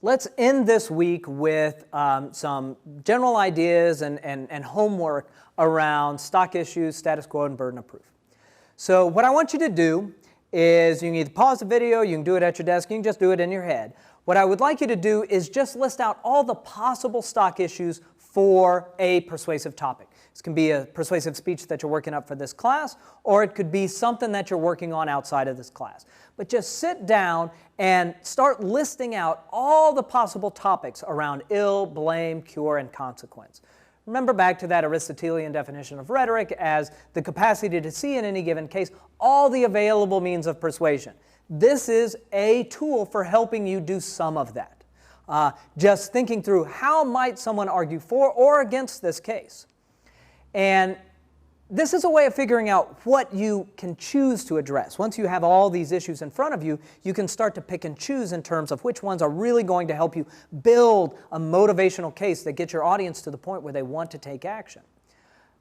Let's end this week with some general ideas and homework around stock issues, status quo, and burden of proof. So what I want you to do is you can either pause the video, you can do it at your desk, you can just do it in your head. What I would like you to do is just list out all the possible stock issues for a persuasive topic. This can be a persuasive speech that you're working up for this class, or it could be something that you're working on outside of this class. But just sit down and start listing out all the possible topics around ill, blame, cure, and consequence. Remember back to that Aristotelian definition of rhetoric as the capacity to see in any given case all the available means of persuasion. This is a tool for helping you do some of that. Just thinking through how might someone argue for or against this case. And this is a way of figuring out what you can choose to address. Once you have all these issues in front of you, you can start to pick and choose in terms of which ones are really going to help you build a motivational case that gets your audience to the point where they want to take action.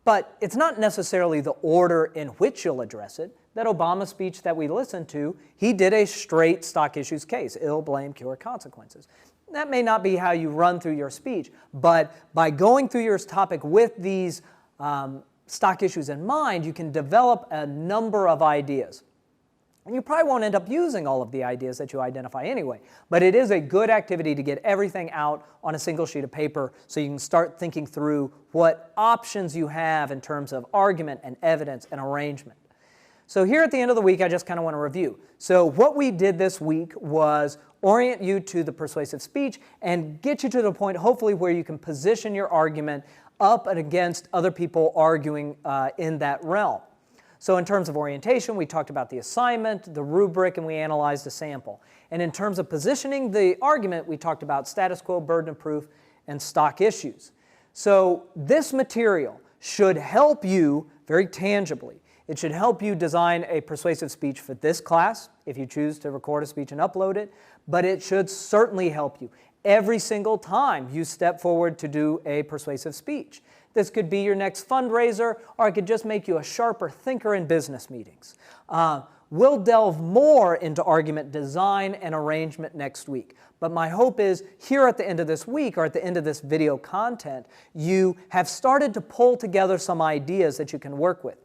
But it's not necessarily the order in which you'll address it. That Obama speech that we listened to, he did a straight stock issues case, ill, blame, cure, consequences. That may not be how you run through your speech, but by going through your topic with these stock issues in mind, you can develop a number of ideas. And you probably won't end up using all of the ideas that you identify anyway, but it is a good activity to get everything out on a single sheet of paper so you can start thinking through what options you have in terms of argument and evidence and arrangement. So here at the end of the week, I just kind of want to review. So what we did this week was orient you to the persuasive speech and get you to the point, hopefully, where you can position your argument up and against other people arguing in that realm. So in terms of orientation, we talked about the assignment, the rubric, and we analyzed a sample. And in terms of positioning the argument, we talked about status quo, burden of proof, and stock issues. So this material should help you very tangibly. It should help you design a persuasive speech for this class, if you choose to record a speech and upload it, but it should certainly help you every single time you step forward to do a persuasive speech. This could be your next fundraiser, or it could just make you a sharper thinker in business meetings. We'll delve more into argument design and arrangement next week. But my hope is here at the end of this week, or at the end of this video content, you have started to pull together some ideas that you can work with.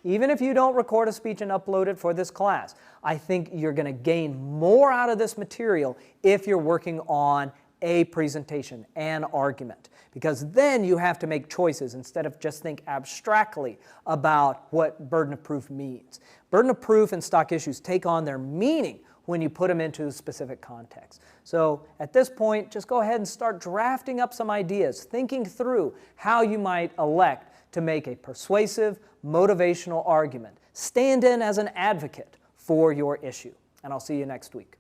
Even if you don't record a speech and upload it for this class, I think you're going to gain more out of this material if you're working on a presentation, an argument. Because then you have to make choices instead of just think abstractly about what burden of proof means. Burden of proof and stock issues take on their meaning when you put them into a specific context. So at this point, just go ahead and start drafting up some ideas, thinking through how you might elect to make a persuasive, motivational argument. Stand in as an advocate for your issue. And I'll see you next week.